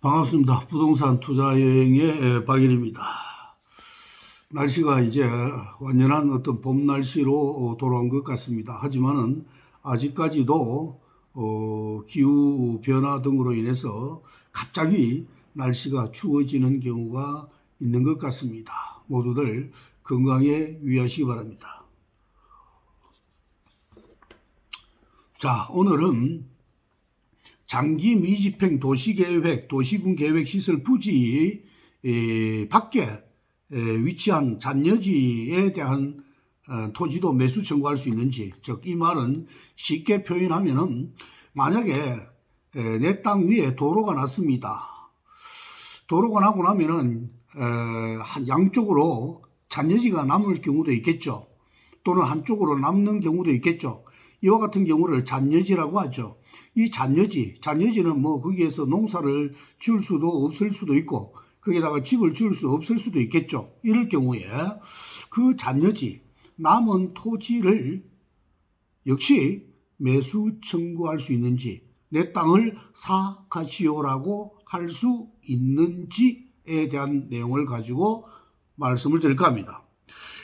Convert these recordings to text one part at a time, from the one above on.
반갑습니다. 부동산 투자 여행의 박일입니다. 날씨가 이제 완연한 어떤 봄 날씨로 돌아온 것 같습니다. 하지만은 아직까지도 기후 변화 등으로 인해서 갑자기 날씨가 추워지는 경우가 있는 것 같습니다. 모두들 건강에 유의하시기 바랍니다. 자, 오늘은 장기 미집행 도시계획, 도시군계획시설 부지 밖에 위치한 잔여지에 대한 토지도 매수 청구할 수 있는지, 즉 이 말은 쉽게 표현하면은 만약에 내 땅 위에 도로가 났습니다. 도로가 나고 나면은 한 양쪽으로 잔여지가 남을 경우도 있겠죠. 또는 한쪽으로 남는 경우도 있겠죠. 이와 같은 경우를 잔여지라고 하죠. 이 잔여지는 뭐 거기에서 농사를 지을 수도 없을 수도 있고 거기다가 집을 지을 수 없을 수도 있겠죠. 이럴 경우에 그 잔여지, 남은 토지를 역시 매수 청구할 수 있는지, 내 땅을 사가시오라고 할 수 있는지에 대한 내용을 가지고 말씀을 드릴까 합니다.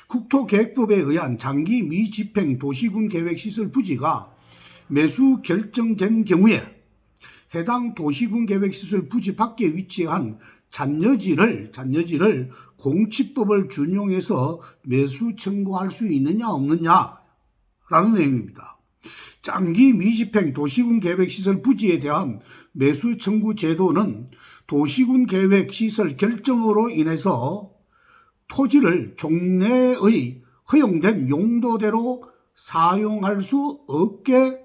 국토계획법에 의한 장기 미집행 도시군 계획시설 부지가 매수 결정된 경우에 해당 도시군 계획시설 부지 밖에 위치한 잔여지를 공치법을 준용해서 매수 청구할 수 있느냐 없느냐라는 내용입니다. 장기 미집행 도시군 계획시설 부지에 대한 매수 청구 제도는 도시군 계획시설 결정으로 인해서 토지를 종래의 허용된 용도대로 사용할 수 없게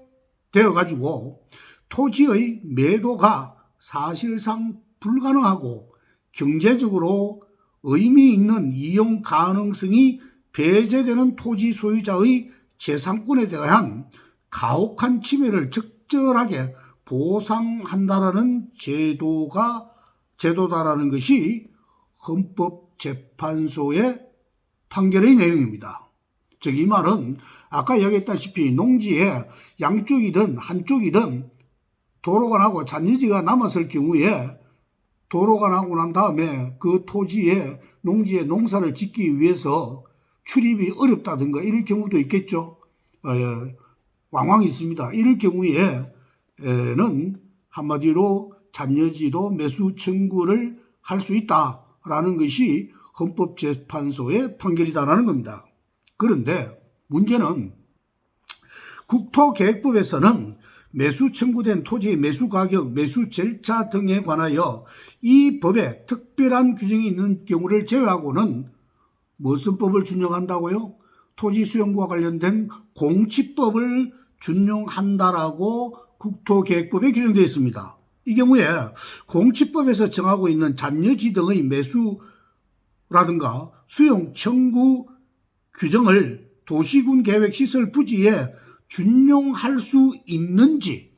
되어가지고 토지의 매도가 사실상 불가능하고 경제적으로 의미 있는 이용 가능성이 배제되는 토지 소유자의 재산권에 대한 가혹한 침해를 적절하게 보상한다라는 제도다라는 것이 헌법재판소의 판결의 내용입니다. 즉 이 말은 아까 이야기했다시피 농지에 양쪽이든 한쪽이든 도로가 나고 잔여지가 남았을 경우에 도로가 나고 난 다음에 그 토지에 농지에 농사를 짓기 위해서 출입이 어렵다든가 이럴 경우도 있겠죠. 왕왕 있습니다. 이럴 경우에는 한마디로 잔여지도 매수 청구를 할 수 있다라는 것이 헌법재판소의 판결이다라는 겁니다. 그런데 문제는 국토계획법에서는 매수 청구된 토지의 매수 가격, 매수 절차 등에 관하여 이 법에 특별한 규정이 있는 경우를 제외하고는 무슨 법을 준용한다고요? 토지 수용과 관련된 공치법을 준용한다라고 국토계획법에 규정되어 있습니다. 이 경우에 공치법에서 정하고 있는 잔여지 등의 매수라든가 수용 청구 규정을 도시군 계획 시설 부지에 준용할 수 있는지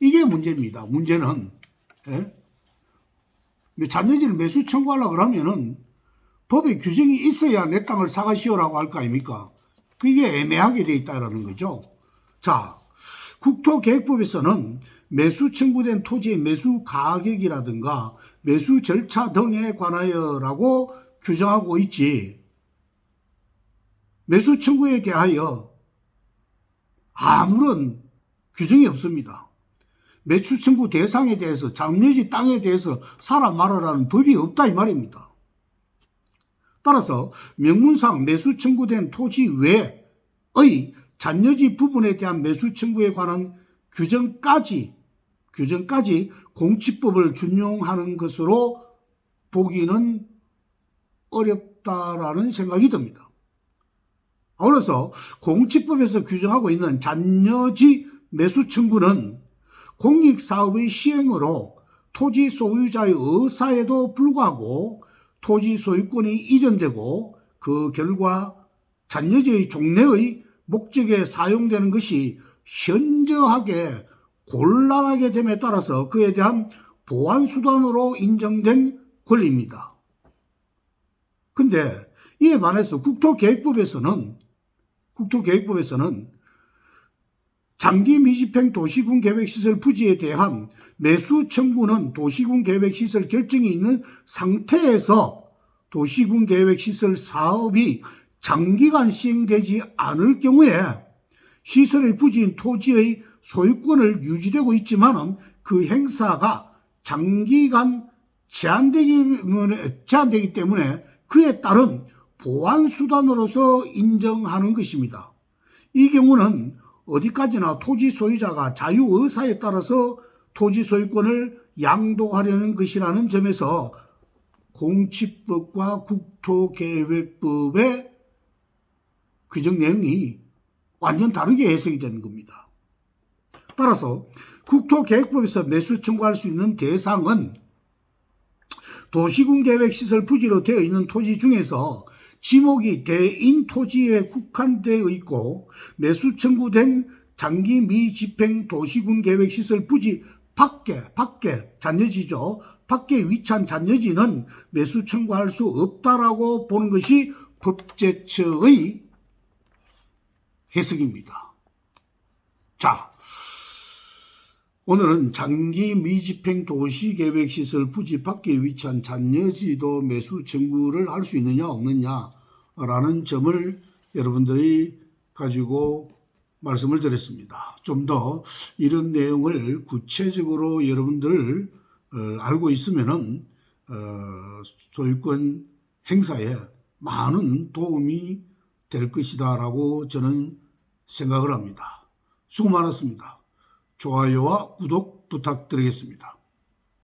이게 문제입니다. 문제는 잔여지를 매수 청구하려고 그러면은 법에 규정이 있어야 내 땅을 사가시오라고 할 거 아닙니까? 그게 애매하게 돼 있다라는 거죠. 자, 국토계획법에서는 매수 청구된 토지의 매수 가격이라든가 매수 절차 등에 관하여라고 규정하고 있지, 매수 청구에 대하여 아무런 규정이 없습니다. 매수 청구 대상에 대해서, 잔여지 땅에 대해서 살아 말아라는 법이 없다 이 말입니다. 따라서 명문상 매수 청구된 토지 외의 잔여지 부분에 대한 매수 청구에 관한 규정까지 공치법을 준용하는 것으로 보기는 어렵다라는 생각이 듭니다. 아울러서 공치법에서 규정하고 있는 잔여지 매수 청구는 공익사업의 시행으로 토지 소유자의 의사에도 불구하고 토지 소유권이 이전되고 그 결과 잔여지의 종래의 목적에 사용되는 것이 현저하게 곤란하게 됨에 따라서 그에 대한 보완수단으로 인정된 권리입니다. 근데 이에 반해서 국토계획법에서는 장기 미집행 도시군 계획시설 부지에 대한 매수 청구는 도시군계획시설 결정이 있는 상태에서 도시군계획시설 사업이 장기간 시행되지 않을 경우에 시설의 부지인 토지의 소유권을 유지되고 있지만 그 행사가 장기간 제한되기 때문에 그에 따른 보완수단으로서 인정하는 것입니다. 이 경우는 어디까지나 토지 소유자가 자유의사에 따라서 토지 소유권을 양도하려는 것이라는 점에서 공치법과 국토계획법의 규정 내용이 완전 다르게 해석이 되는 겁니다. 따라서 국토계획법에서 매수 청구할 수 있는 대상은 도시군계획시설 부지로 되어 있는 토지 중에서 지목이 대인 토지에 국한되어 있고 매수 청구된 장기 미집행 도시군계획시설 부지 밖에 잔여지죠. 밖에 위치한 잔여지는 매수 청구할 수 없다라고 보는 것이 법제처의 해석입니다. 자, 오늘은 장기 미집행 도시계획시설 부지 밖에 위치한 잔여지도 매수 청구를 할 수 있느냐 없느냐라는 점을 여러분들이 가지고 말씀을 드렸습니다. 좀 더 이런 내용을 구체적으로 여러분들 알고 있으면은 소유권 행사에 많은 도움이 될 것이다라고 저는 생각을 합니다. 수고 많았습니다. 좋아요와 구독 부탁드리겠습니다.